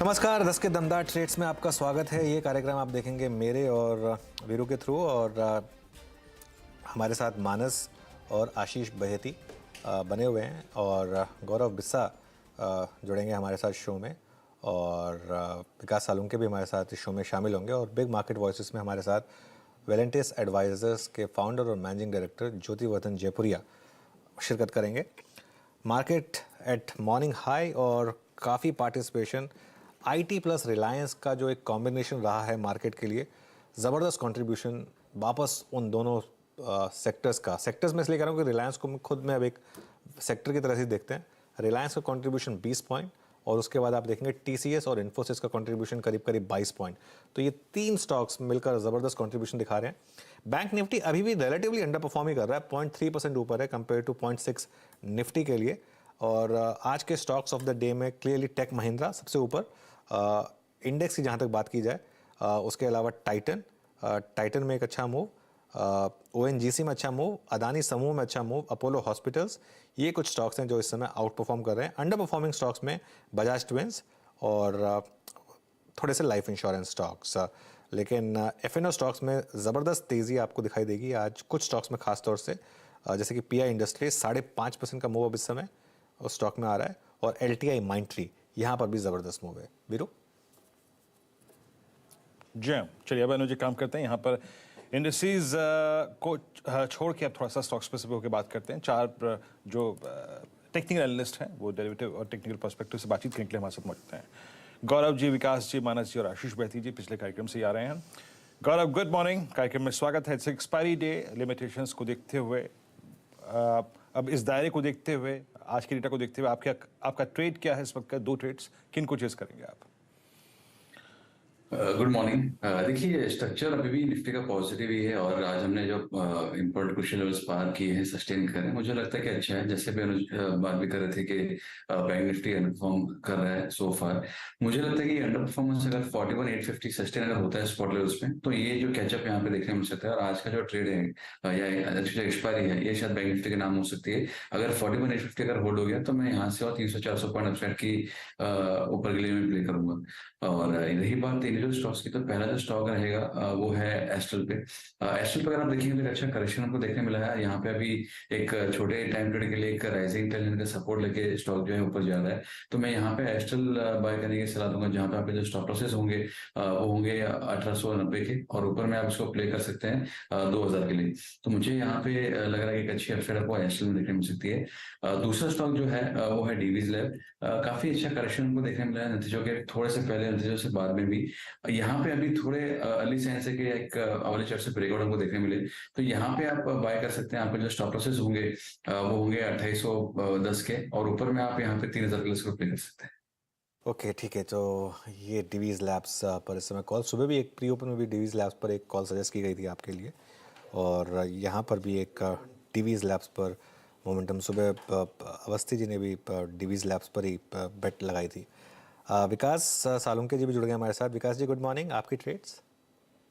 नमस्कार, 10 के दमदार ट्रेड्स में आपका स्वागत है। ये कार्यक्रम आप देखेंगे मेरे और वीरू के थ्रू, और हमारे साथ मानस और आशीष बहेती बने हुए हैं, और गौरव बिस्सा जुड़ेंगे हमारे साथ शो में, और विकास सालुंके भी हमारे साथ इस शो में शामिल होंगे। और बिग मार्केट वॉइसेस में हमारे साथ वेलेंटिस एडवाइजर्स के फाउंडर और मैनेजिंग डायरेक्टर ज्योतिवर्धन जयपुरिया शिरकत करेंगे। मार्केट एट मॉर्निंग हाई और काफ़ी पार्टिसिपेशन। आईटी प्लस रिलायंस का जो एक कॉम्बिनेशन रहा है मार्केट के लिए, ज़बरदस्त कंट्रीब्यूशन वापस उन दोनों सेक्टर्स में इसलिए कह रहा हूँ कि रिलायंस को खुद में अब एक सेक्टर की तरह से देखते हैं। रिलायंस का कंट्रीब्यूशन 20 पॉइंट, और उसके बाद आप देखेंगे टीसीएस और इन्फोसिस का कंट्रीब्यूशन करीब करीब 22 पॉइंट। तो ये तीन स्टॉक्स मिलकर ज़बरदस्त कंट्रीब्यूशन दिखा रहे हैं। बैंक निफ्टी अभी भी रिलेटिवली अंडर परफॉर्म ही कर रहा है, 0.3% ऊपर है कंपेयर टू 0.6 निफ्टी के लिए। और आज के स्टॉक्स ऑफ द डे में क्लियरली टेक महिंद्रा सबसे ऊपर, इंडेक्स की जहाँ तक बात की जाए, उसके अलावा टाइटन में एक अच्छा मूव, ओएनजीसी में अच्छा मूव, अदानी समूह में अच्छा मूव, अपोलो हॉस्पिटल्स, ये कुछ स्टॉक्स हैं जो इस समय आउट परफॉर्म कर रहे हैं। अंडर परफॉर्मिंग स्टॉक्स में बजाज ट्विंस और थोड़े से लाइफ इंश्योरेंस स्टॉक्स। लेकिन एफएनओ स्टॉक्स में ज़बरदस्त तेज़ी आपको दिखाई देगी आज कुछ स्टॉक्स में, खास तौर से जैसे कि पीआई इंडस्ट्रीज 5.5% का मूव अब इस समय उस स्टॉक में आ रहा है, और एलटीआई माइंडट्री यहाँ पर भी ज़बरदस्त मूव है। वीरू जी चलिए, अब अनुजी काम करते हैं यहाँ पर इंडस्ट्रीज को छोड़ के अब थोड़ा सा स्टॉक स्पेसिफिक होकर बात करते हैं। चार जो टेक्निकल एनालिस्ट हैं वो डेरिवेटिव और टेक्निकल पर्सपेक्टिव से बातचीत करने के लिए हमारे साथ मौजूद हैं। गौरव जी, विकास जी, मानस जी और आशीष बहेती जी पिछले कार्यक्रम से ही आ रहे हैं। गौरव, गुड मॉर्निंग, कार्यक्रम में स्वागत है। एक्सपायरी डे लिमिटेशंस को देखते हुए, अब इस दायरे को देखते हुए, आज की डेटा को देखते हुए आपका ट्रेड क्या है इस वक्त का? दो ट्रेड्स किन को चेस करेंगे आप? Good morning. देखिए, स्ट्रक्चर अभी भी निफ्टी का पॉजिटिव ही है, और आज हमने जो इम्पोर्ट कुशन लेवल्स पार किए हैं, सस्टेन करें, मुझे लगता है कि अच्छा है। जैसे भी अनुज बात भी कर रहे थे कि बैंक निफ्टी अंडर परफॉर्म कर रहा है सो फार। मुझे लगता है कि अंडर परफॉर्मेंस अगर 41,850 सस्टेन अगर होता है स्पॉट लेवल्स में, तो ये जो कैचअप यहाँ पे देखने मिल सकता है। और आज का जो ट्रेड है या जो एक्सपायरी है, ये शायद बैंक निफ्टी के नाम हो सकती है। अगर 41,850 अगर होल्ड हो गया तो मैं यहाँ से और 300-400 पॉइंट अपसाइड की ऊपर के लिए मैं प्ले करूंगा। और रही बात इंडिविजुअल स्टॉक्स की, तो पहला जो स्टॉक रहेगा वो है एस्ट्रल पे। एस्ट्रल पे अगर आप देखेंगे तो अच्छा करेक्शन आपको देखने मिला है। यहाँ पे अभी एक छोटे टाइम पीरियड के लिए एक राइजिंग ट्रेंड का सपोर्ट लेके स्टॉक जो है ऊपर जा रहा है। तो मैं यहाँ पे एस्ट्रल बाय करने की सलाह दूंगा, जहाँ पे आपके जो स्टॉप लॉसेस होंगे वो होंगे 1890 के, और ऊपर में आप इसको प्ले कर सकते हैं 2000 के लिए। तो मुझे यहाँ पे लग रहा है कि एक अच्छी अपसाइड आपको एस्ट्रल में देखने मिल सकती है। दूसरा स्टॉक जो है वो है डीवीज लैब। काफी अच्छा करेक्शन हमको देखने मिला है, नतीजों के थोड़े से पहले, नतीजों से बाद में भी। यहाँ पे अभी थोड़े अर्ली साइंस है कि एक अगले चार्ट से ब्रेकआउट हमको देखने मिले, तो यहाँ पे आप बाय कर सकते हैं। आपके जो स्टॉप लॉसेस होंगे वो होंगे 2810 के, और ऊपर में आप यहाँ पे 3000 के लिए इसको प्ले कर सकते हैं। ओके, ठीक है। तो ये डिवीज़ लैब्स पर इस समय कॉल, सुबह भी एक प्री ओपन में भी डिवीज़ लैब्स पर एक कॉल सजेस्ट की गई थी आपके लिए, और यहाँ पर भी एक डिवीज़ लैब्स पर मोमेंटम, सुबह अवस्थी जी ने भी डिवीज़ लैब्स पर ही बेट लगाई थी। विकास सालुंके जी भी जुड़ गए हमारे साथ। विकास जी, गुड मॉर्निंग, आपकी trades?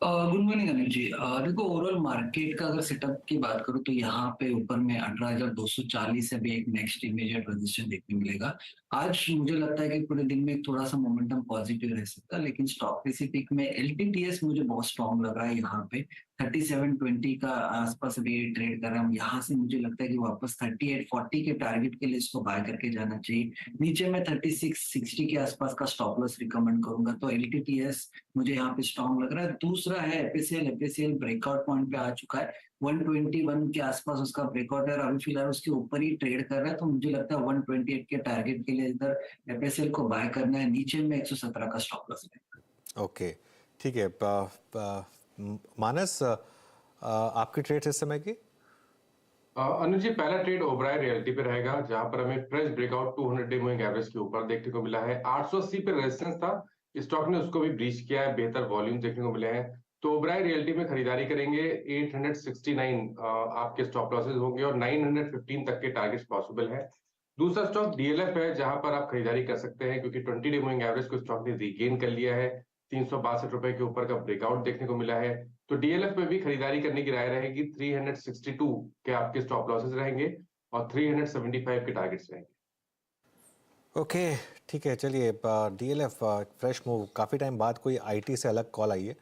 Good morning Anil ji. देखो, ओवरऑल मार्केट का अगर सेटअप की बात करूं तो यहाँ पे ऊपर में 18,240 से भी एक नेक्स्ट इमीडिएट रेजिस्टेंस देखने मिलेगा। आज मुझे लगता है कि पूरे दिन में थोड़ा सा मोमेंटम पॉजिटिव रह सकता है, लेकिन स्टॉक स्पेसिफिक में एलटीटीएस मुझे बहुत स्ट्रॉन्ग लग रहा है। यहाँ पे 3720 का आसपास अभी ट्रेड कर रहा है। यहाँ से मुझे लगता है कि वापस 3840 के टारगेट के लिए इसको बाय करके जाना चाहिए। नीचे में 3660 के आसपास का स्टॉप लॉस रिकमेंड करूंगा। तो एलटीटीएस मुझे यहाँ पे स्ट्रॉन्ग लग रहा है। दूसरा है एपीसीएल ब्रेकआउट पॉइंट पे आ चुका है, 121 के आसपास उसका ब्रेकआउट है, और अभी फिलहाल उसके ऊपर ही ट्रेड कर रहा है। तो मुझे लगता है 128 के टारगेट के लिए इधर एपीसीएल को बाय करना है। नीचे में 117 का स्टॉप लॉस है। ओके, ठीक है। मानस, आपकी ट्रेड्स इस समय की? अनुज जी, पहला ट्रेड ओबराय रियल्टी पे रहेगा, जहां पर हमें fresh breakout 200 day moving average के ऊपर देखने को मिला है। 880 पे रेजिस्टेंस था, स्टॉक ने उसको भी ब्रीच किया है, बेहतर वॉल्यूम देखने को मिले हैं। तो ओबराय रियल्टी में खरीदारी करेंगे। 869 आपके स्टॉप लॉसेस होंगे, और 915 तक के टारगेट्स पॉसिबल है। दूसरा स्टॉक डीएलएफ है, जहां पर आप खरीदारी कर सकते हैं, क्योंकि 20 डे मूविंग एवरेज को स्टॉक ने रीगेन कर लिया है। 362 रुपए के ऊपर का ब्रेकआउट देखने को मिला है। तो डीएलएफ में भी खरीदारी करने की राय रहेगी। 362 के आपके स्टॉप लॉसेस रहेंगे, और 375 के टारगेट्स रहेंगे। ओके, ठीक है, चलिए। डीएलएफ फ्रेश मूव, काफ़ी टाइम बाद कोई आईटी से अलग कॉल आई है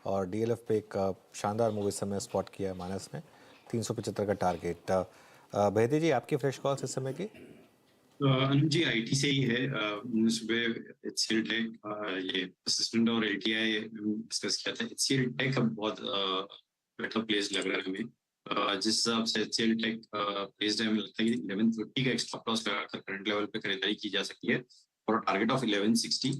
और डीएलएफ पे एक शानदार मूव इस समय स्पॉट किया है मानस ने, 375 का टारगेट। बहती जी, आपकी फ्रेश कॉल्स इस समय की? अनुज जी आईटी से ही है। हमने सुबह एचसीएल टेक ये असिस्टेंट और एलटीआई डिस्कस किया था। एचसीएल टेक अब बहुत बेटर प्लेस लग रहा है हमें। जिस हिसाब से एचसीएल टेक प्लेस्ड है, हमें लगता है कि 1150 का एक स्टॉप लॉस लगाकर करंट लेवल पे खरीदारी की जा सकती है और टारगेट ऑफ 1160।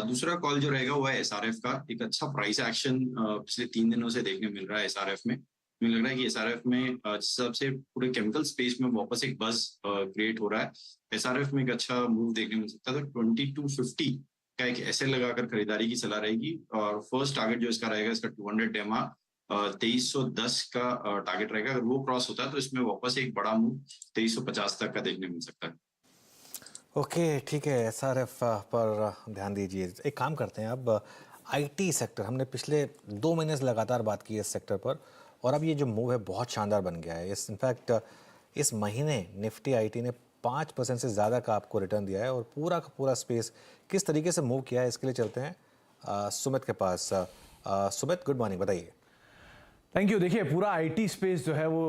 दूसरा कॉल जो रहेगा वो है एसआरएफ का। एक अच्छा प्राइस एक्शन पिछले 3 दिनों से देखने मिल रहा है एसआरएफ में। मुझे लग रहा है कि एसआरएफ में जिस हिसाब से पूरे केमिकल स्पेस में वापस एक बज क्रिएट हो रहा है, एसआरएफ में एक अच्छा मूव देखने मिल सकता है। तो 2250 का एक एसएल लगाकर खरीदारी की सलाह रहेगी और फर्स्ट टारगेट जो इसका रहेगा, इसका 200 डेमा 2310 का टारगेट रहेगा। अगर वो क्रॉस होता है तो इसमें वापस एक बड़ा मूव 2350 तक का देखने मिल सकता है। ओके, ठीक है, एसआरएफ पर ध्यान दीजिए। एक काम करते हैं, अब आईटी सेक्टर, हमने पिछले 2 महीने से लगातार बात की है इस सेक्टर पर और अब ये जो मूव है बहुत शानदार बन गया है। इनफैक्ट इस महीने निफ्टी आईटी ने 5% से ज़्यादा का आपको रिटर्न दिया है और पूरा का पूरा स्पेस किस तरीके से मूव किया है, इसके लिए चलते हैं सुमित के पास। सुमित, गुड मॉर्निंग, बताइए। Thank you. देखिए, पूरा आईटी स्पेस जो है वो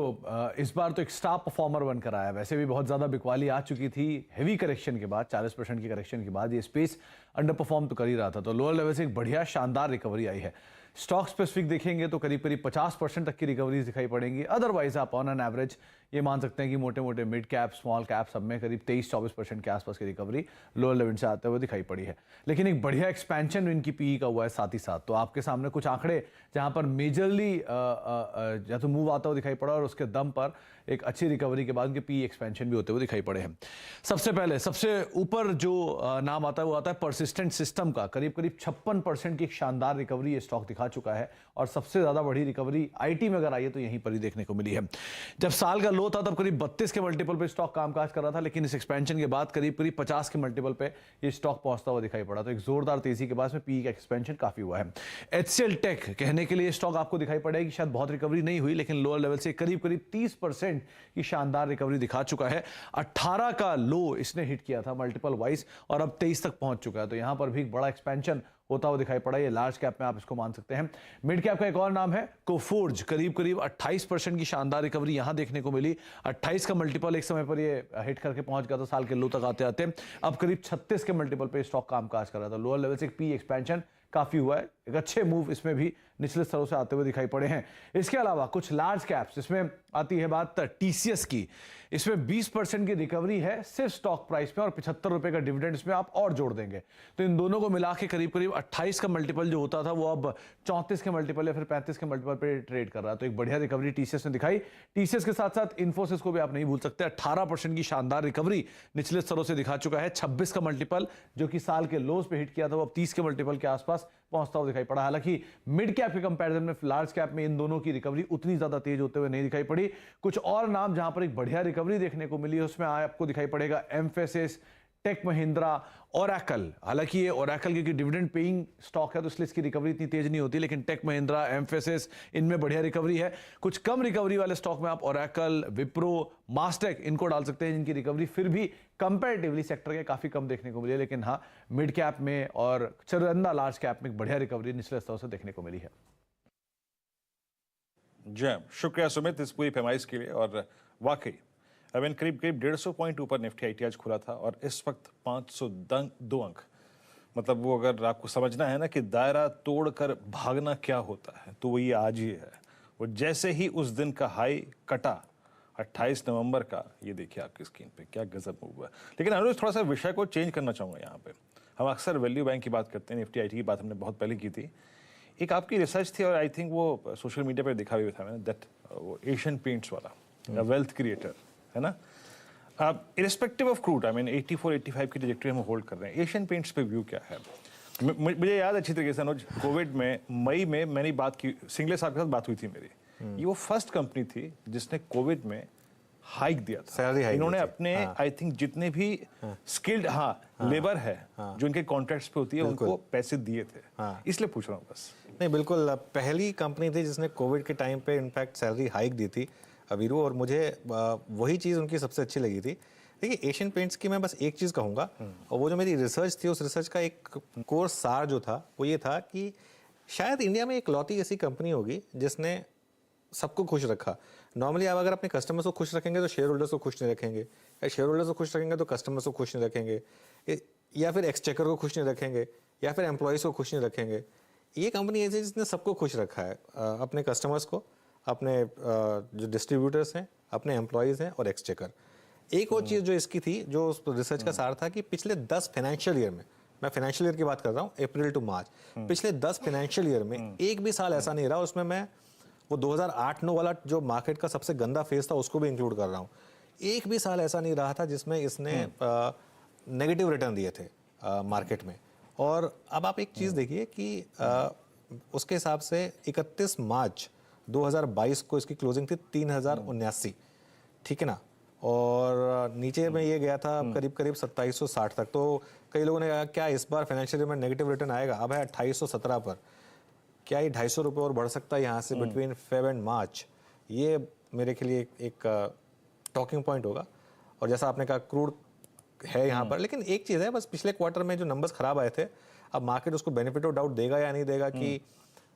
इस बार तो एक स्टार परफॉर्मर बनकर आया है। वैसे भी बहुत ज़्यादा बिकवाली आ चुकी थी हेवी करेक्शन के बाद, 40% की करेक्शन के बाद ये स्पेस अंडर परफॉर्म तो कर ही रहा था। तो लोअर लेवल से एक बढ़िया शानदार रिकवरी आई है। स्टॉक स्पेसिफिक देखेंगे तो करीब करीब 50% तक की रिकवरीज दिखाई पड़ेंगी। अदरवाइज आप ऑन एन एवरेज ये मान सकते हैं कि मोटे मोटे मिड कैप, स्मॉल कैप सब में करीब 23-24% के आसपास की रिकवरी लोअर लेवल से आते हुए दिखाई पड़ी है। लेकिन एक बढ़िया एक्सपेंशन इनकी पीई का हुआ है साथ ही साथ। तो आपके सामने कुछ आंकड़े जहां पर मेजरली या तो मूव आता हुआ दिखाई पड़ा और उसके दम पर एक अच्छी रिकवरी के बाद उनके पीई एक्सपेंशन भी होते हुए दिखाई पड़े हैं। सबसे पहले सबसे ऊपर जो नाम आता है वो आता है परसिस्टेंट सिस्टम का। करीब करीब 56% की एक शानदार रिकवरी ये स्टॉक दिखा चुका है और सबसे ज्यादा बड़ी रिकवरी आईटी में अगर आई है तो यहीं पर ही देखने को मिली है। जब साल का लो था तब करीब 32 के मल्टीपल पे स्टॉक कामकाज कर रहा था, लेकिन इस एक्सपेंशन के बाद करीब करीब 50 के मल्टीपल पे ये स्टॉक पहुंचता हुआ दिखाई पड़ा। तो एक जोरदार तेजी के बाद में पीई का एक्सपेंशन काफी हुआ है। एचसीएल टेक कहने के लिए स्टॉक आपको दिखाई पड़ेगा कि शायद बहुत रिकवरी नहीं हुई, लेकिन लोअर लेवल से करीब करीब 30% की शानदार रिकवरी दिखा चुका है। 18 का लो इसने हिट किया था मल्टीपल वाइज और अब 23 तक पहुंच चुका है। तो यहां पर भी एक बड़ा एक्सपेंशन होता हुआ दिखाई पड़ा। ये लार्ज कैप में आप इसको मान सकते हैं। मिड कैप का एक और नाम है कोफोर्ज। करीब करीब 28% की शानदार रिकवरी यहां देखने को मिली। 28 का मल्टीपल एक समय पर ये हिट करके पहुंच गया था साल के लो तक आते आते। अब करीब 36 के मल्टीपल पे स्टॉक कामकाज कर रहा था। लोअर लेवल से एक पी एक्सपेंशन काफी हुआ है। एक अच्छे मूव इसमें भी निचले स्तरों से आते हुए दिखाई पड़े हैं। इसके अलावा कुछ लार्ज कैप्स, इसमें आती है बात टीसीएस की। इसमें 20% की रिकवरी है सिर्फ स्टॉक प्राइस में और 75 रुपए का डिविडेंड इसमें आप और जोड़ देंगे तो इन दोनों को मिला के करीब करीब 28 का मल्टीपल जो होता था वो अब 34 के मल्टीपल या फिर 35 के मल्टीपल पे ट्रेड कर रहा है। तो एक बढ़िया रिकवरी टीसीएस ने दिखाई। टीसीएस के साथ साथ इन्फोसिस को भी आप नहीं भूल सकते। 18% की शानदार रिकवरी निचले स्तरों से दिखा चुका है। 26 का मल्टीपल जो कि साल के लोज पे हिट किया था वो अब 30 के मल्टीपल के आसपास पहुंचता हुआ दिखाई पड़ा। हालांकि मिड कैप के कंपैरिजन में लार्ज कैप में इन दोनों की रिकवरी उतनी ज्यादा तेज होते हुए नहीं दिखाई पड़ी। कुछ और नाम जहां पर एक बढ़िया रिकवरी देखने को मिली है उसमें आपको दिखाई पड़ेगा एम्फेसिस, टेक महिंद्रा, ओरेकल। हालांकि ये ओरेकल क्योंकि डिविडेंड पेइंग स्टॉक है तो इसलिए इसकी रिकवरी इतनी तेज नहीं होती, लेकिन टेक महिंद्रा, एम्फेसिस इनमें बढ़िया रिकवरी है। कुछ कम रिकवरी वाले स्टॉक में आप ओरेकल, विप्रो, मास्टेक इनको डाल सकते हैं जिनकी रिकवरी फिर भी कंपैरेटिवली सेक्टर के काफी कम देखने को मिली है। लेकिन हाँ, मिड कैप में और चरंदा लार्ज कैप में बढ़िया रिकवरी निचले स्तरों से देखने को मिली है। जय, शुक्रिया सुमित इस पूरी फरमाइश के लिए। और वाकई करीब करीब 150 पॉइंट ऊपर निफ्टी आईटी आज खुला था और इस वक्त 502 अंक। मतलब वो अगर आपको समझना है ना कि दायरा तोड़कर भागना क्या होता है तो वो ये आज ही है। वो जैसे ही उस दिन का हाई कटा 28 नवंबर का, ये देखिए आपकी स्क्रीन पे क्या गजब मूव हुआ। लेकिन अनुज थोड़ा सा विषय को चेंज करना चाहूँगा यहाँ पे। हम अक्सर वैल्यू बैंक की बात करते हैं, निफ्टी आईटी की बात हमने बहुत पहले की थी। एक आपकी रिसर्च थी और आई थिंक वो सोशल मीडिया पर दिखा भी था मैंने, दैट वो एशियन पेंट्स वाला वेल्थ क्रिएटर है ना। Irrespective of crude, I mean 84-85 की ट्रैजेक्टरी हम होल्ड कर रहे हैं। एशियन पेंट्स पे व्यू क्या है? मुझे याद अच्छी तरीके से अनुज, कोविड में मई में मैंने बात की, सिंगले साहब के साथ बात हुई थी मेरी। ये वो फर्स्ट कंपनी थी जिसने कोविड में हाइक दिया था। सैलरी हाइक इन्होंने अपने आई थिंक जितने भी स्किल्ड लेबर है जो इनके कॉन्ट्रैक्ट्स पे होती है उनको पैसे दिए थे। इसलिए पूछ रहा हूँ बस। नहीं, बिल्कुल पहली कंपनी थी जिसने कोविड के टाइम पे इनफैक्ट सैलरी हाइक दी थी वीरू, और मुझे वही चीज़ उनकी सबसे अच्छी लगी थी। देखिए एशियन पेंट्स की मैं बस एक चीज़ कहूँगा, और वो जो मेरी रिसर्च थी उस रिसर्च का एक कोर्स सार जो था वो ये था कि शायद इंडिया में एक लौती ऐसी कंपनी होगी जिसने सबको खुश रखा। नॉर्मली आप अगर अपने कस्टमर्स को खुश रखेंगे तो शेयर होल्डर्स को खुश नहीं रखेंगे, या शेयर होल्डर्स को खुश रखेंगे तो कस्टमर्स को खुश नहीं रखेंगे, या फिर एक्सचेकर को खुश नहीं रखेंगे, या फिर एम्प्लॉयज़ को खुश नहीं रखेंगे। ये कंपनी ऐसी है जिसने सबको खुश रखा है, अपने कस्टमर्स को, अपने जो डिस्ट्रीब्यूटर्स हैं, अपने एम्प्लॉयज़ हैं और एक्सचेकर। एक और चीज़ जो इसकी थी, जो उस रिसर्च का सार था कि पिछले 10 फाइनेंशियल ईयर में, मैं फाइनेंशियल ईयर की बात कर रहा हूँ अप्रैल टू मार्च, पिछले 10 फाइनेंशियल ईयर में एक भी साल ऐसा नहीं रहा उसमें मैं वो 2008-9 वाला जो मार्केट का सबसे गंदा फेज था उसको भी इंक्लूड कर रहा हूँ। एक भी साल ऐसा नहीं रहा था जिसमें इसने नेगेटिव रिटर्न दिए थे मार्केट में। और अब आप एक चीज़ देखिए कि उसके हिसाब से 31 मार्च 2022 को इसकी क्लोजिंग थी 3079, ठीक है ना, और नीचे में ये गया था करीब करीब 2760 तक। तो कई लोगों ने कहा क्या इस बार फाइनेंशियल ईयर में नेगेटिव रिटर्न आएगा, अब है 2817 पर, क्या ये 250 रुपये और बढ़ सकता है यहाँ से बिटवीन फेब एंड मार्च? ये मेरे के लिए एक टॉकिंग पॉइंट होगा। और जैसा आपने कहा क्रूड है यहाँ पर, लेकिन एक चीज़ है बस, पिछले क्वार्टर में जो नंबर्स खराब आए थे, अब मार्केट उसको बेनिफिट ऑफ डाउट देगा या नहीं देगा कि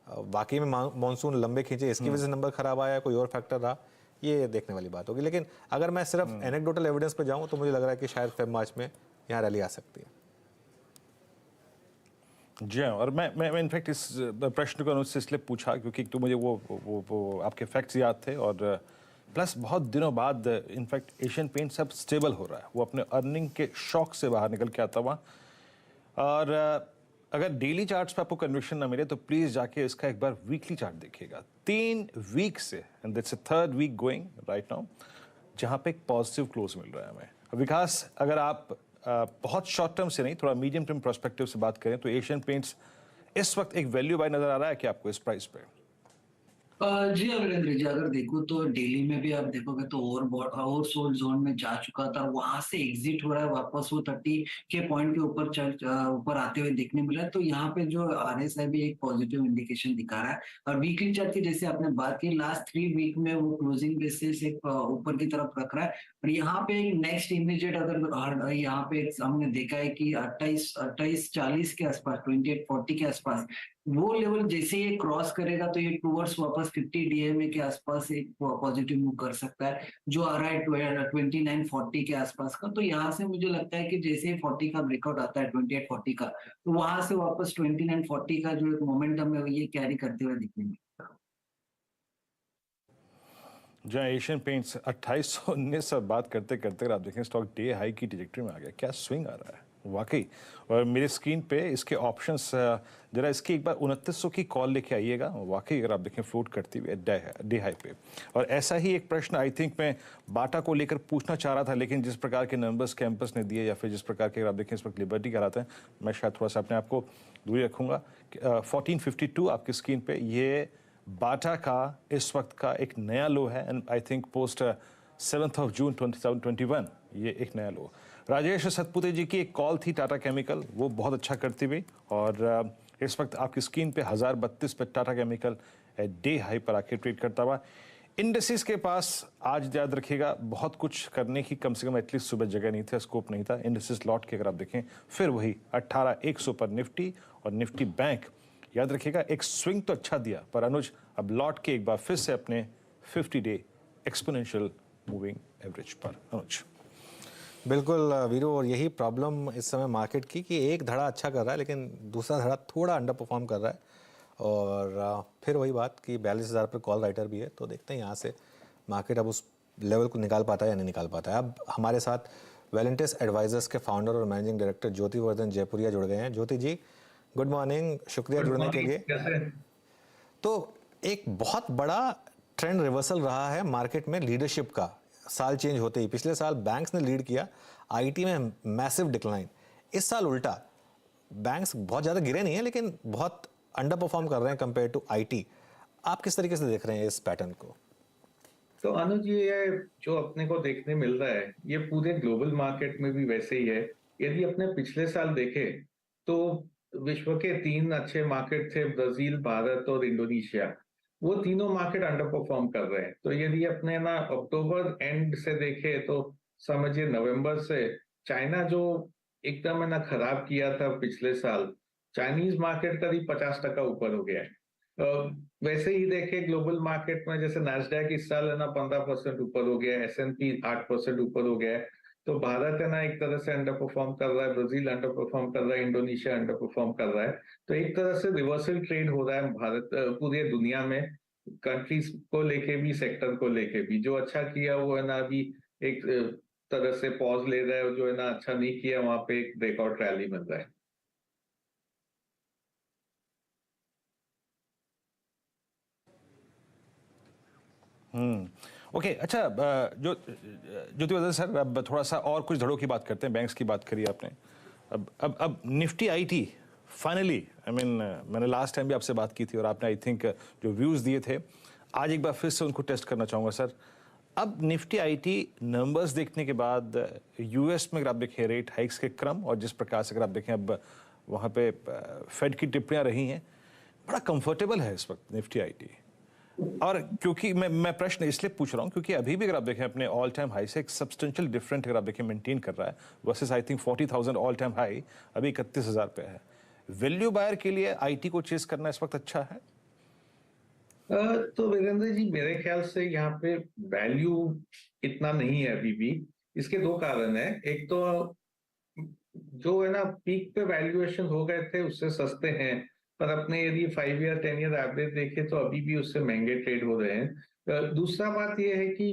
वाकई में मॉनसून लंबे खींचे इसकी वजह से नंबर खराब आया, कोई और फैक्टर रहा, ये देखने वाली बात होगी। लेकिन अगर मैं सिर्फ एनेक्डोटल एविडेंस पे जाऊँ तो मुझे लग रहा है कि शायद फेब मार्च में यहाँ रैली आ सकती है। जी हाँ, और मैं इनफैक्ट इस प्रश्न को अनुसार इसलिए पूछा क्योंकि तो मुझे वो आपके फैक्ट्स याद थे, और प्लस बहुत दिनों बाद इनफैक्ट एशियन पेंट्स अब स्टेबल हो रहा है, वो अपने अर्निंग के शॉक से बाहर निकल के आता हुआ। और अगर डेली चार्ट्स पे आपको कन्विक्शन ना मिले तो प्लीज़ जाके इसका एक बार वीकली चार्ट देखिएगा। 3 वीक से, and that's a third week going right now, जहाँ पे एक पॉजिटिव क्लोज मिल रहा है हमें। विकास, अगर आप बहुत शॉर्ट टर्म से नहीं, थोड़ा मीडियम टर्म पर्सपेक्टिव से बात करें तो एशियन पेंट्स इस वक्त एक वैल्यू बाय नजर आ रहा है कि आपको इस प्राइस पे? जी हाँ वीरेंद्र जी, अगर देखो तो डेली में भी आप देखोगे तो ओवरसोल्ड जोन में जा चुका था, वहां से एग्जिट हो रहा है वापस, वो 30 के पॉइंट के ऊपर आते हुए देखने मिला है। तो यहाँ पे जो आरएसआई भी एक पॉजिटिव इंडिकेशन दिखा रहा है। और वीकली चार्ट की जैसे आपने बात की, लास्ट 3 वीक में वो क्लोजिंग बेसिस एक ऊपर की तरफ रख रहा है। और यहाँ पे नेक्स्ट इमीडिएट अगर यहाँ पे हमने देखा है कि 2840 के आसपास, 2840 के आसपास वो लेवल जैसे ये क्रॉस करेगा तो ये टूवर्ड्स वापस 50 डीएमए के आसपास एक पॉजिटिव मूव कर सकता है, जो आ रहा है 2940 के आसपास का। तो यहाँ से मुझे लगता है कि जैसे ही 40 का ब्रेकआउट आता है 2840 का, तो वहां से वापस 2940 का जो एक मोमेंटम है ये कैरी करते हुए दिखने मिलेगा। जहाँ एशियन पेंट्स 2819 से बात करते करते अगर आप देखें स्टॉक डे हाई की ट्रैजेक्टरी में आ गया, क्या स्विंग आ रहा है वाकई। और मेरे स्क्रीन पे इसके ऑप्शंस जरा इसकी एक बार 2900 की कॉल लेके आइएगा, वाकई अगर आप देखें फ्लोट करती हुई डे हाई पे। और ऐसा ही एक प्रश्न आई थिंक मैं बाटा को लेकर पूछना चाह रहा था, लेकिन जिस प्रकार के नंबर्स कैंपस ने दिए या फिर जिस प्रकार के अगर आप देखें इस वक्त लिबर्टी कराते हैं, मैं शायद थोड़ा सा अपने आप को दूरी रखूँगा। 1452 आपकी स्क्रीन पर, ये बाटा का इस वक्त का एक नया लो है, एंड आई थिंक पोस्ट 7 जून 2021 ये एक नया लो। राजेश सतपुते जी की एक कॉल थी टाटा केमिकल, वो बहुत अच्छा करती हुई, और इस वक्त आपकी स्क्रीन पे 1032 पे टाटा केमिकल डे हाई पर आके ट्रेड करता हुआ। इंडस्ट्रीज के पास आज याद रखिएगा बहुत कुछ करने की कम से कम एटलीस्ट सुबह जगह नहीं था, स्कोप नहीं था। इंडस्ट्रीज लौट के अगर आप देखें फिर वही 18100 पर निफ्टी और निफ्टी बैंक, याद रखिएगा एक स्विंग तो अच्छा दिया, पर अनुज अब लौट के एक बार फिर से अपने 50 डे एक्सपोनेंशियल मूविंग एवरेज पर। अनुज बिल्कुल वीरू, और यही प्रॉब्लम इस समय मार्केट की कि एक धड़ा अच्छा कर रहा है लेकिन दूसरा धड़ा थोड़ा अंडर परफॉर्म कर रहा है। और फिर वही बात कि 42,000 पर कॉल राइटर भी है, तो देखते हैं यहाँ से मार्केट अब उस लेवल को निकाल पाता है या नहीं निकाल पाता है। अब हमारे साथ वेलेंटिस एडवाइजर्स के फाउंडर और मैनेजिंग डायरेक्टर ज्योति वर्धन जयपुरिया जुड़ गए हैं। ज्योति जी गुड मॉर्निंग, शुक्रिया जुड़ने के लिए। तो एक बहुत बड़ा ट्रेंड रिवर्सल रहा है मार्केट में लीडरशिप का, साल चेंज होते ही। पिछले साल बैंक्स ने लीड किया, आईटी में मैसिव डिक्लाइन। इस साल उल्टा, बैंक्स बहुत ज़्यादा गिरे नहीं है लेकिन बहुत अंडर परफॉर्म कर रहे हैं कंपेयर टू आईटी। आप किस तरीके से देख रहे हैं इस पैटर्न को? तो अनुज, ये जो अपने को देखने मिल रहा है ये पूरे ग्लोबल मार्केट में भी वैसे ही है। यदि अपने पिछले साल देखें तो विश्व के 3 अच्छे मार्केट थे, ब्राजील, भारत और इंडोनेशिया, वो तीनों मार्केट अंडर परफॉर्म कर रहे हैं। तो यदि अपने ना अक्टूबर एंड से देखें तो समझिए नवंबर से चाइना जो एकदम है ना खराब किया था पिछले साल, चाइनीज मार्केट करीब 50% ऊपर हो गया है। वैसे ही देखें ग्लोबल मार्केट में, जैसे नैस्डैक इस साल है ना 15% ऊपर हो गया है, S&P 8% ऊपर हो गया है। तो भारत है ना एक तरह से अंडर परफॉर्म कर रहा है, ब्राजील अंडर परफॉर्म कर रहा है, इंडोनेशिया अंडर परफॉर्म कर रहा है। तो एक तरह से रिवर्सल ट्रेड हो रहा है भारत पूरी दुनिया में, कंट्रीज को लेके भी सेक्टर को लेके भी। जो अच्छा किया वो है ना अभी एक तरह से पॉज ले रहा है, और जो है ना अच्छा नहीं किया वहां पे एक ब्रेकआउट रैली मिल रहा है। ओके अच्छा जो ज्योति वर्धन सर, अब थोड़ा सा और कुछ धड़ों की बात करते हैं। बैंक्स की बात करी आपने, अब Nifty IT finally, I mean मैंने लास्ट टाइम भी आपसे बात की थी और आपने आई थिंक जो व्यूज़ दिए थे, आज एक बार फिर से उनको टेस्ट करना चाहूँगा सर। अब निफ्टी आईटी नंबर्स देखने के बाद यूएस में अगर आप देखें रेट हाइक्स के क्रम और जिस प्रकार से अगर आप देखें अब वहाँ पे फेड की टिप्पणियाँ रही हैं, बड़ा कंफर्टेबल है इस वक्त निफ्टी आईटी। और क्योंकि मैं प्रश्न इसलिए पूछ रहा हूँ क्योंकि अभी भी अगर आप देखें अपने ऑल टाइम हाई से एक सब्सटेंशियल डिफरेंट अगर आप देखें मेंटेन कर रहा है versus I think 40,000 all time high अभी 31,000 पे है। वैल्यू बायर के लिए आईटी को चेस करना इस वक्त अच्छा है? तो वीरेंद्र जी मेरे ख्याल से यहाँ पे वैल्यू इतना नहीं है अभी भी। इसके दो कारण है। एक तो जो है ना पीक पे वैल्यूएशन हो गए थे उससे सस्ते हैं, पर अपने यदि 5 ईयर 10 ईयर एवरेज देखे तो अभी भी उससे महंगे ट्रेड हो रहे हैं। दूसरा बात यह है कि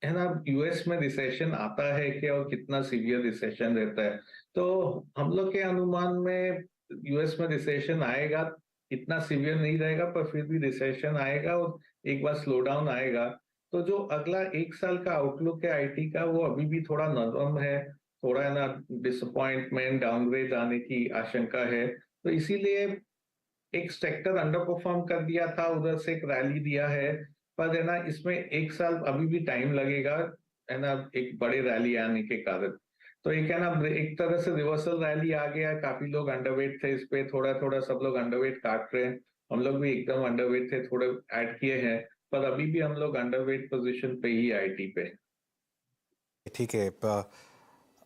है ना यूएस में रिसेशन आता है क्या और कितना सीवियर रिसेशन रहता है। तो हम लोग के अनुमान में यूएस में रिसेशन आएगा, इतना सीवियर नहीं रहेगा पर फिर भी रिसेशन आएगा और एक बार स्लो डाउन आएगा। तो जो अगला एक साल का आउटलुक है आईटी का वो अभी भी थोड़ा नरम है, थोड़ा है ना डिसअपॉइंटमेंट डाउनग्रेड आने की आशंका है। तो इसीलिए एक सेक्टर अंडर परफॉर्म कर दिया था, उधर से एक रैली दिया है, पर है ना इसमें एक साल अभी भी टाइम लगेगा है ना एक बड़े रैली आने के कारण। तो एक है ना एक तरह से रिवर्सल रैली आ गया, काफी लोग अंडरवेट थे इस पे, थोड़ा थोड़ा सब लोग अंडरवेट काट रहे हैं, हम लोग भी एकदम अंडरवेट थे, थोड़े ऐड किए हैं, पर अभी भी हम लोग अंडरवेट पोजीशन पे ही आईटी पे। ठीक है।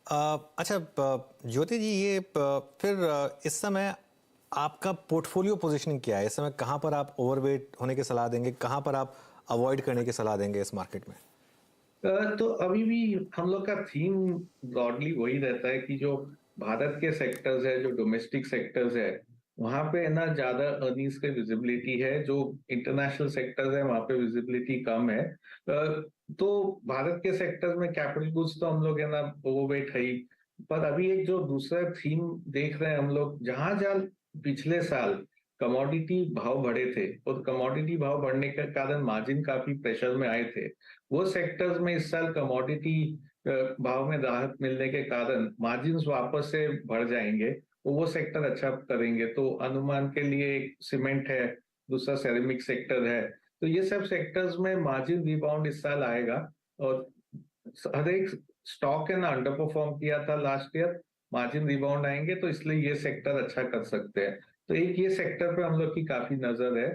अच्छा ज्योति जी, ये फिर इस समय आपका पोर्टफोलियो पोजीशनिंग क्या है? इस समय कहाँ पर आप ओवरवेट होने की सलाह देंगे, कहाँ पर आप अवॉइड करने की सलाह देंगे इस मार्केट में? तो अभी भी हम लोग का थीम ब्रॉडली वही रहता है कि जो भारत के सेक्टर्स है, जो डोमेस्टिक सेक्टर्स है, वहां पे है ना ज्यादा अर्निंग्स की विजिबिलिटी है। जो इंटरनेशनल सेक्टर्स है वहां पे विजिबिलिटी कम है। तो भारत के सेक्टर्स में कैपिटल गुड्स तो हम लोग है ना ओवरवेट है ही, पर अभी एक जो दूसरा थीम देख रहे हैं हम लोग, जहां जहां पिछले साल कमोडिटी भाव बढ़े थे और कमोडिटी भाव बढ़ने के कारण मार्जिन काफी प्रेशर में आए थे, वो सेक्टर्स में इस साल कमोडिटी भाव में राहत मिलने के कारण मार्जिन्स वापस से बढ़ जाएंगे, वो सेक्टर अच्छा करेंगे। तो अनुमान के लिए सीमेंट है, दूसरा सेरेमिक सेक्टर है, तो ये सब सेक्टर्स में मार्जिन रिबाउंड इस साल आएगा। और हर एक स्टॉक है ना अंडर परफॉर्म किया था लास्ट ईयर, मार्जिन रिबाउंड आएंगे तो इसलिए ये सेक्टर अच्छा कर सकते हैं। तो एक ये सेक्टर पे हम लोग की काफी नजर है।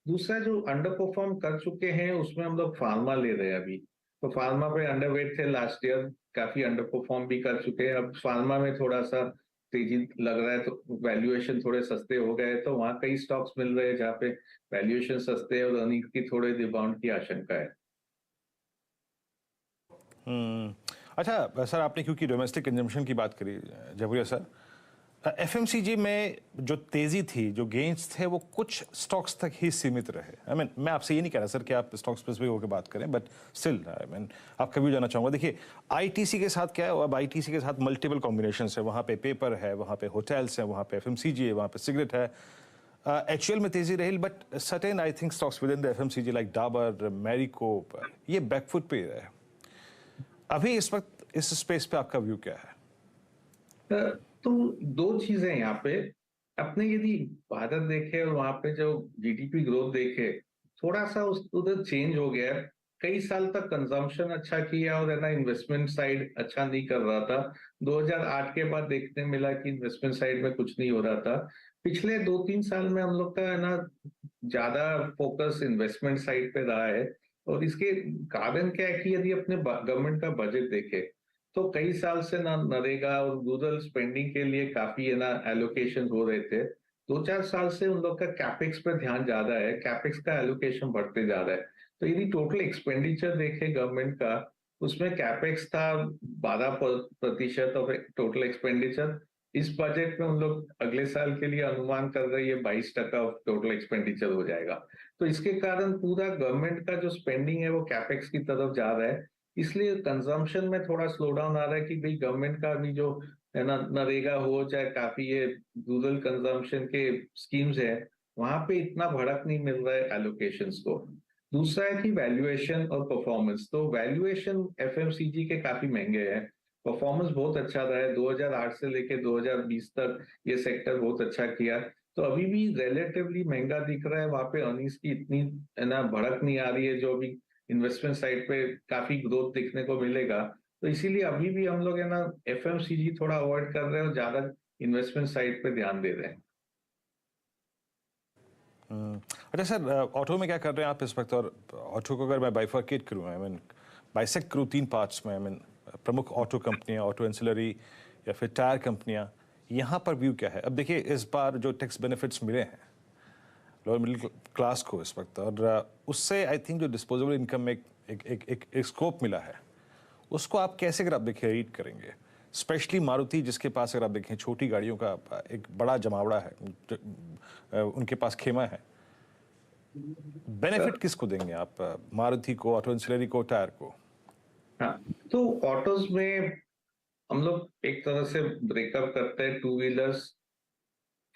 दूसरा जो अंडर परफॉर्म कर चुके हैं उसमें हम लोग फार्मा ले रहे हैं अभी। तो फार्मा पे अंडरवेट थे लास्ट ईयर, काफी अंडर परफॉर्म भी कर चुके हैं। अब फार्मा में थोड़ा सा तेजी लग रहा है, तो वैल्यूएशन थोड़े सस्ते हो गए, तो वहां कई स्टॉक्स मिल रहे हैं जहाँ पे वैल्यूएशन सस्ते है और अर्निंग की थोड़े रिबाउंड की आशंका है। अच्छा सर, आपने क्योंकि डोमेस्टिक कंजम्पशन की बात करी जबरिया सर, एफएमसीजी में जो तेजी थी, जो गेन्स थे, वो कुछ स्टॉक्स तक ही सीमित रहे। आई मीन मैं आपसे ये नहीं कह रहा सर कि आप स्टॉक स्पेसिफिक होकर बात करें, बट स्टिल आई मीन आपका व्यू जानना चाहूँगा। देखिए आईटीसी के साथ क्या है, अब आईटीसी के साथ मल्टीपल कॉम्बिनेशन है, वहाँ पे पेपर है, वहाँ पे होटल्स है, वहाँ पे एफएमसीजी है, वहाँ पे सिगरेट है। एचयूएल में तेजी रही, but certain I think stocks with in the FMCG like Dabur, Marico, ये बैकफुट पे रहे। अभी इस वक्त इस स्पेस पे आपका व्यू क्या है? तो दो चीजें यहाँ पे, अपने यदि भारत देखे और वहां पे जो जीडीपी ग्रोथ देखे, थोड़ा सा उधर चेंज हो गया है। कई साल तक कंजम्पशन अच्छा किया और है ना इन्वेस्टमेंट साइड अच्छा नहीं कर रहा था। 2008 के बाद देखने मिला कि इन्वेस्टमेंट साइड में कुछ नहीं हो रहा था। पिछले 2-3 साल में हम लोग का है ना ज्यादा फोकस इन्वेस्टमेंट साइड पे रहा है। और इसके कारण क्या है कि यदि अपने गवर्नमेंट का बजट देखे तो कई साल से ना नरेगा और रूरल स्पेंडिंग के लिए काफी है ना एलोकेशन हो रहे थे। 2-4 साल से उन लोग का कैपेक्स पे ध्यान ज्यादा है, कैपेक्स का एलोकेशन बढ़ते जा रहा है। तो यदि टोटल एक्सपेंडिचर देखे गवर्नमेंट का, उसमें कैपेक्स था 12% ऑफ टोटल एक्सपेंडिचर। इस बजट में उन लोग अगले साल के लिए अनुमान कर रहे हैं 22% ऑफ टोटल एक्सपेंडिचर हो जाएगा। तो इसके कारण पूरा गवर्नमेंट का जो स्पेंडिंग है वो कैपेक्स की तरफ जा रहा है। इसलिए कंजम्पशन में थोड़ा स्लो डाउन आ रहा है कि भाई गवर्नमेंट का भी जो है ना नरेगा हो चाहे काफी ये रूरल कंजम्पशन के स्कीम्स है, वहां पे इतना भड़क नहीं मिल रहा है एलोकेशंस को। दूसरा है कि वैल्यूएशन और परफॉर्मेंस। तो वैल्यूएशन एफएमसीजी के काफी महंगे हैं, परफॉर्मेंस बहुत अच्छा रहा है। 2008 से लेके 2020 तक ये सेक्टर बहुत अच्छा किया। तो अभी भी रिलेटिवली महंगा दिख रहा है, वहां पे अर्निंग्स की इतनी है ना भड़क नहीं आ रही है जो अभी इन्वेस्टमेंट साइड पे काफी ग्रोथ देखने को मिलेगा। तो इसीलिए अभी भी हम लोग है ना एफएमसीजी थोड़ा अवॉइड कर रहे हैं और ज्यादा इन्वेस्टमेंट साइड पे ध्यान दे रहे हैं। अच्छा सर, ऑटो में क्या कर रहे हैं आप इस वक्त? और ऑटो को अगर मैं बाइफर्केट करूँ, आई मीन बाइसेक्ट करूँ 3 पार्ट्स में, आई मीन प्रमुख ऑटो कंपनियां, ऑटो एंसिलरी या फिर टायर कंपनियां, यहाँ पर व्यू क्या है? अब देखिए इस बार जो टैक्स बेनिफिट्स मिले हैं लोअर मिडिल क्लास को इस वक्त, और उससे आई थिंक जो डिस्पोजेबल इनकम में एक स्कोप मिला है, उसको आप कैसे अगर आप देखिए रीड करेंगे? स्पेशली मारुति जिसके पास अगर आप देखें छोटी गाड़ियों का एक बड़ा जमावड़ा है, उनके पास खेमा है, बेनिफिट किसको देंगे आप? मारुति को, ऑटो एंसिलरी को, टायर को? हाँ, तो ऑटोज में हम लोग एक तरह से ब्रेकअप करते हैं 2 व्हीलर्स,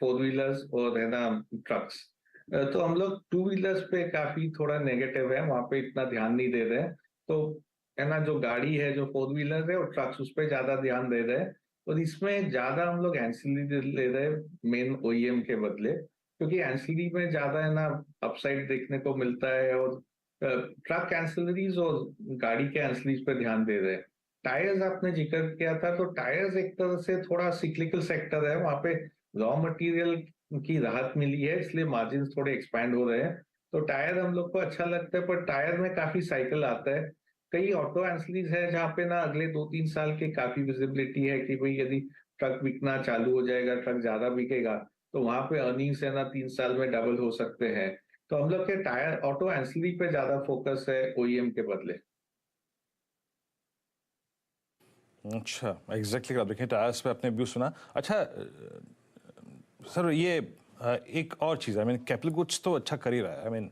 4 व्हीलर्स और है ना ट्रक्स। तो हम लोग 2 व्हीलर्स पे काफी थोड़ा नेगेटिव है, वहां पे इतना ध्यान नहीं दे रहे हैं। तो है ना जो गाड़ी है जो 4 व्हीलर है और ट्रक्स उस पर ज्यादा ध्यान दे रहे हैं। और इसमें ज्यादा हम लोग एंसिलरी ले रहे हैं मेन ओईएम के बदले, क्योंकि एंसिलरी में ज्यादा है ना अपसाइड देखने को मिलता है। और ट्रक एंसिलरीज और गाड़ी के एंसिलरीज पे ध्यान दे रहे हैं। टायर्स आपने जिक्र किया था, तो टायर्स एक तरह से थोड़ा सिक्लिकल सेक्टर है, वहां पे रॉ मटेरियल की राहत मिली है इसलिए मार्जिन थोड़े एक्सपैंड हो रहे हैं। तो टायर हम लोग को अच्छा लगता है, पर टायर में काफी साइकिल आता है। कई ऑटो एंसिलरीज है जहाँ पे ना अगले 2-3 साल की काफी विजिबिलिटी है कि भाई यदि ट्रक बिकना चालू हो जाएगा, ट्रक ज्यादा बिकेगा, तो वहां पे अर्निंग्स है ना 3 साल में डबल हो सकते हैं। तो हम लोग के टायर ऑटो एंसिलरी पे ज्यादा फोकस है ओईएम के बदले। अच्छा, एग्जैक्टली आप देखें टायर्स पे आपने व्यू सुना। अच्छा सर, ये एक और चीज़, आई मीन कैपिटल गुड्स तो अच्छा कर ही रहा है, आई मीन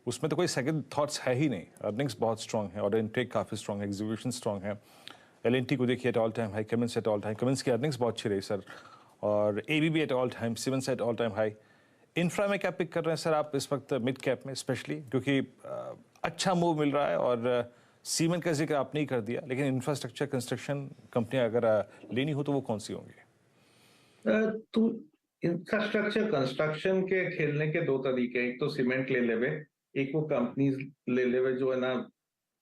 उसमें तो कोई सेकंड थॉट्स है ही नहीं। अर्निंग्स बहुत स्ट्रांग है, ऑर्डर इनटेक काफ़ी स्ट्रांग है, एग्जीक्यूशन स्ट्रांग है। एलएनटी को देखिए at all time high, Cummins at all time, Cummins की अर्निंग्स बहुत अच्छी रही सर, और ABB at all time, siemens at all time high. Infra में क्या पिक कर रहे हैं सर आप इस वक्त मिड कैप में स्पेशली, क्योंकि अच्छा मूव मिल रहा है? और सीमेंट का जिक्र आप नहीं कर दिया, लेकिन इंफ्रास्ट्रक्चर कंस्ट्रक्शन कंपनियां अगर लेनी हो तो वो कौन सी होंगी? तो इंफ्रास्ट्रक्चर कंस्ट्रक्शन के खेलने के 2 तरीके हैं। एक तो सीमेंट ले लेवे, एक वो कंपनीज ले लेवे जो है ना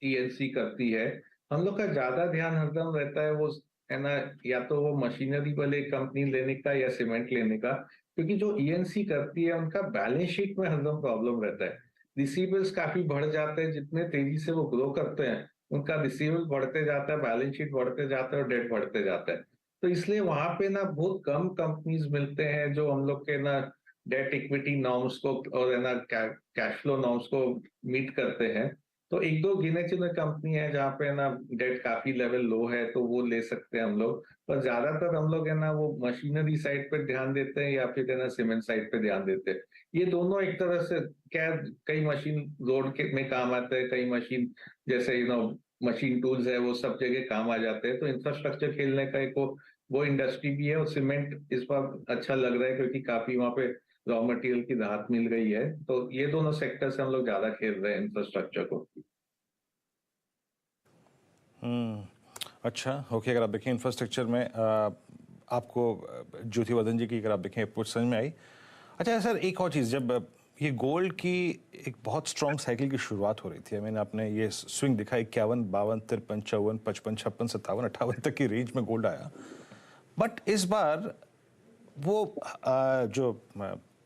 ईएनसी करती है। हम लोग का ज्यादा ध्यान हरदम रहता है वो है ना या तो वो मशीनरी वाले कंपनी लेने का या सीमेंट लेने का, क्योंकि जो ईएनसी करती है उनका बैलेंस शीट में हरदम प्रॉब्लम रहता है। रिसीवेबल्स काफी बढ़ जाते हैं, जितने तेजी से वो ग्रो करते हैं उनका रिसीवेबल बढ़ते जाता है, बैलेंस शीट बढ़ते जाता है और डेट बढ़ते जाता है। तो इसलिए वहां पे ना बहुत कम कंपनीज मिलते हैं जो हम लोग के ना डेट इक्विटी नॉर्म्स को और है ना कैश फ्लो नॉर्म्स को मीट करते हैं। तो 1-2 गिने चुने कंपनी है जहाँ पे ना डेट काफी लेवल लो है, तो वो ले सकते हैं हम लोग। पर ज्यादातर हम लोग है ना वो मशीनरी साइड पे ध्यान देते हैं या फिर है ना सीमेंट साइड पे ध्यान देते हैं। ये दोनों एक तरह से क्या, कई मशीन रोड के में काम आते हैं, कई मशीन जैसे मशीन टूल्स है वो सब जगह काम आ जाते हैं। तो इंफ्रास्ट्रक्चर खेलने का एक वो इंडस्ट्री भी है। और सीमेंट इस बार अच्छा लग रहा है क्योंकि काफी वहां पे रॉ मटेरियल की राहत मिल गई है। तो ये दोनों सेक्टर से हम लोग ज्यादा खेल रहे हैं इंफ्रास्ट्रक्चर को। अच्छा, ओके। अगर आप देखें इंफ्रास्ट्रक्चर में आपको ज्योतिवर्धन जी की अगर आप देखें अप्रोच समझ में आई। अच्छा सर, एक और चीज़, जब ये गोल्ड की एक बहुत स्ट्रॉन्ग साइकिल की शुरुआत हो रही थी, मैंने आपने ये स्विंग दिखा 51, 52, 53, 54, 55, 56, 57, 58 तक की रेंज में गोल्ड आया। बट इस बार वो जो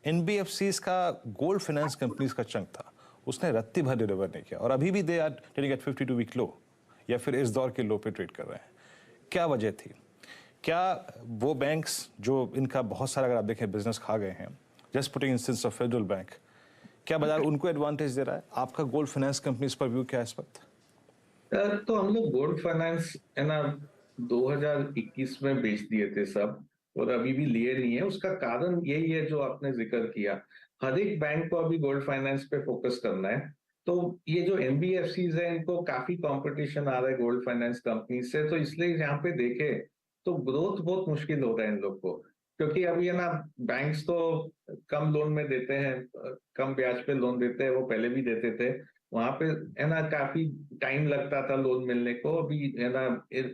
एनबीएफसीज का गोल्ड फाइनेंस कंपनीज का चंक था उसने रत्ती भर डिलीवर नहीं किया, और अभी भी they are trading at 52 week low, या फिर इस दौर के लो पे ट्रेड कर रहे हैं। क्या वजह थी? क्या वो बैंक्स जो इनका बहुत सारा अगर आप देखें बिजनेस खा गए हैं, just putting instance of federal bank, क्या बाजार उनको एडवांटेज दे रहा है? आपका गोल्ड फाइनेंस कंपनी इस पर व्यू क्या है इस वक्त? तो हम लोग गोल्ड फाइनेंस है ना 2021 में बेच दिए थे सब, और अभी भी लिए नहीं है। उसका कारण यही है जो आपने जिक्र किया, हर एक बैंक को अभी गोल्ड फाइनेंस पे फोकस करना है। तो ये जो एनबीएफसीज है इनको काफी कंपटीशन आ रहा है गोल्ड फाइनेंस कंपनी से, तो इसलिए यहाँ पे देखे तो ग्रोथ बहुत मुश्किल हो रहा है इन लोग को, क्योंकि अभी है ना बैंक्स तो कम लोन में देते हैं, कम ब्याज पे लोन देते हैं, वो पहले भी देते थे। वहां पे है ना काफी टाइम लगता था लोन मिलने को, अभी है ना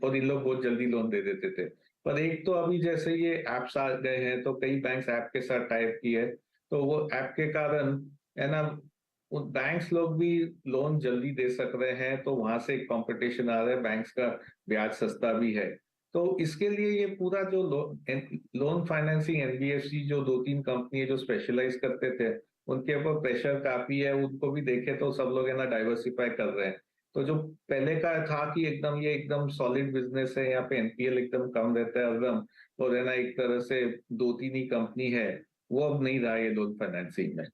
और इन लोग बहुत जल्दी लोन दे देते थे। पर एक तो अभी जैसे ये ऐप्स आ गए हैं तो कई बैंक्स ऐप के साथ टाइप की है, तो वो ऐप के कारण है ना बैंक्स लोग भी लोन जल्दी दे सक रहे हैं, तो वहां से एक कंपटीशन आ रहा है, बैंक्स का ब्याज सस्ता भी है। तो इसके लिए ये पूरा जो लोन फाइनेंसिंग एनबीएफसी जो 2-3 कंपनी है जो स्पेशलाइज करते थे, उनके ऊपर प्रेशर काफी है। उनको भी देखे तो सब लोग है ना डाइवर्सिफाई कर रहे हैं। तो जो पहले का था कि एकदम ये एकदम सॉलिड बिजनेस है, यहाँ पे एनपीएल एकदम कम रहता है एकदम, और है ना एक तरह से 2-3 ही कंपनी है, वो अब नहीं रहा ये लोन फाइनेंसिंग में।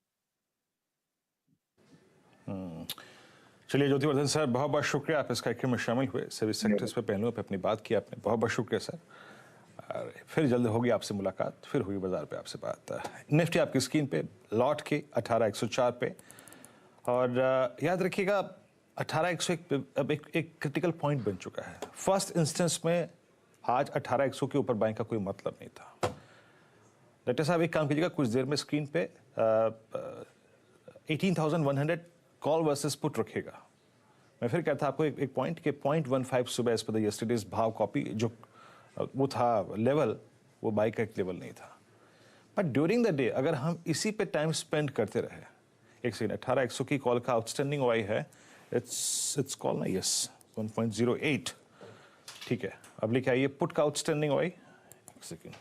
चलिए ज्योतिवर्धन सर, बहुत बहुत शुक्रिया आप इस कार्यक्रम में शामिल हुए, सभी सेक्टर्स पे पहलुओं पे अपनी बात की आपने, बहुत बहुत शुक्रिया सर। और फिर जल्द होगी आपसे मुलाकात, फिर होगी बाजार पे आपसे बात। निफ्टी आपकी स्क्रीन पे लौट के 18,104 पे, और याद रखिएगा 18,101 अब एक क्रिटिकल पॉइंट बन चुका है। फर्स्ट इंस्टेंस में आज 18,100 के ऊपर बाइंग का कोई मतलब नहीं था। डॉक्टर साहब एक काम कीजिएगा, कुछ देर में स्क्रीन पे 18,100 कॉल वर्सेस पुट रखेगा। मैं फिर कहता आपको एक पॉइंट के 0.15 सुबह एज पर द यस्टरडेज भाव कॉपी जो वो था लेवल, वो बाई का एक लेवल नहीं था। बट ड्यूरिंग द डे अगर हम इसी पे टाइम स्पेंड करते रहे, एक सेकंड 18,100 की कॉल का आउटस्टैंडिंग वाई है, इट्स कॉल ना, यस 1.08, ठीक है। अब लेके आइए पुट का आउटस्टैंडिंग वाई, एक सेकेंड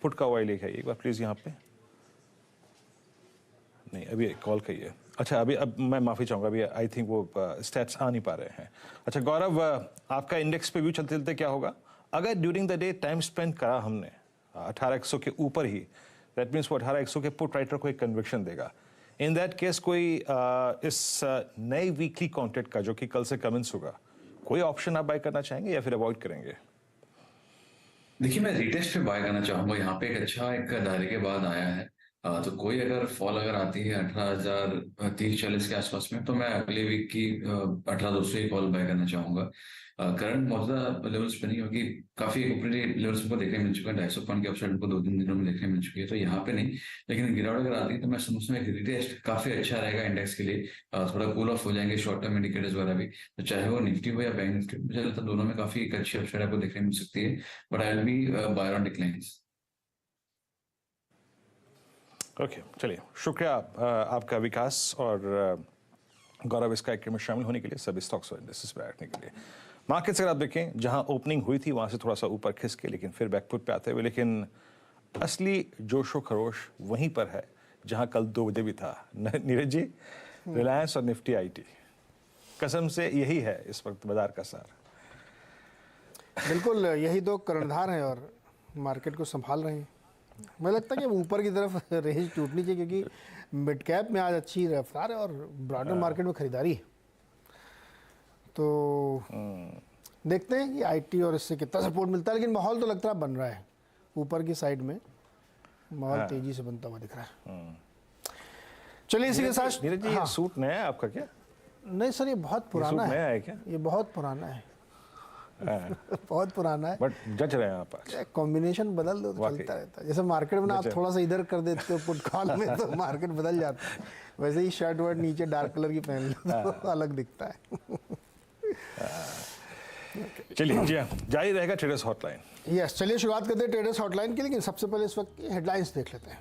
पुट का वाई लेके आइए एक बार प्लीज यहाँ पे। नहीं अभी कॉल का ही है, अच्छा अभी अब मैं माफ़ी चाहूँगा, अभी आई थिंक वो स्टैट्स आ नहीं पा रहे हैं। अच्छा गौरव, आपका इंडेक्स पे व्यू चलते चलते क्या होगा अगर during the day time spend करा हमने 18,100 के ऊपर ही, दैट मीन्स वो 18,100 के पुट राइटर को एक कन्विक्शन देगा। इन दैट केस कोई इस नए वीकली कॉन्ट्रैक्ट का जो कि कल से कमेंस होगा, कोई ऑप्शन आप बाय करना चाहेंगे या फिर अवॉइड करेंगे? देखिए मैं रिटेस्ट पे बाय करना चाहूंगा, यहाँ पे एक अच्छा एक दायरे के बाद आया है। तो कोई अगर फॉल अगर आती है 18,030-40 के आसपास में, तो मैं अगले वीक की 18,200 ही कॉल बाय करना चाहूंगा। करंट मौजूदा लेवल्स पे नहीं, क्योंकि काफी ऊपरी लेवल्स को देखने मिल चुका है, 250 पॉइंट की अपसाइड को 2-3 दिनों में देखने मिल चुकी है, तो यहाँ पे नहीं। लेकिन गिरावट अगर आती है तो मैं समझता हूँ रिटेस्ट काफी अच्छा रहेगा इंडेक्स के लिए। थोड़ा कूल ऑफ हो जाएंगे शॉर्ट टर्म इंडिकेटर्स वगैरह भी, तो चाहे वो निफ्टी हो या बैंक निफ्टी, मुझे लगता है दोनों में काफी एक अच्छी अपसाइड आपको देखने मिल सकती है। But I will be buyer on declines. Okay चलिए, शुक्रिया आपका विकास और गौरव इस कार्यक्रम में शामिल होने के लिए, सभी स्टॉक्स और इंडेक्सेस पे बैठने के लिए। मार्केट्स अगर आप देखें जहां ओपनिंग हुई थी वहां से थोड़ा सा ऊपर खिसक के लेकिन फिर बैकफुट पे आते हुए, लेकिन असली जोशो खरोश वहीं पर है जहां कल 2 बजे भी था। नीरज जी, रिलायंस और निफ्टी आईटी, कसम से यही है इस वक्त बाजार का सार। बिल्कुल यही 2 कर्णधार हैं और मार्केट को संभाल रहे हैं। मुझे लगता है कि ऊपर की तरफ रेंज टूटनी चाहिए, क्योंकि मिड कैप में आज अच्छी रफ्तार है और ब्रॉडर मार्केट में खरीदारी है। तो देखते हैं कि आईटी और इससे कितना सपोर्ट मिलता है, लेकिन माहौल तो लगता है बन रहा है ऊपर की साइड में, माहौल तेजी से बनता हुआ दिख रहा है। चलिए इसी के साथ, नीरज जी, सूट नया है आपका क्या? नहीं सर, ये बहुत पुराना नया है। है क्या? ये बहुत पुराना है, बहुत पुराना है, बट जज रहे हैं आप आज। कॉम्बिनेशन बदल दो तो चलता रहता है। जैसे मार्केट में ना आप थोड़ा सा इधर कर देते हो पुट कॉल में तो मार्केट बदल जाता है, वैसे ही शर्ट वर्ट नीचे डार्क कलर की पहन लो तो अलग दिखता है। चलिए जी हाँ, जारी रहेगा ट्रेडर्स हॉटलाइन। यस, चलिए शुरुआत करते हैं ट्रेडर्स हॉटलाइन की, लेकिन सबसे पहले इस वक्त की हेडलाइंस देख लेते हैं।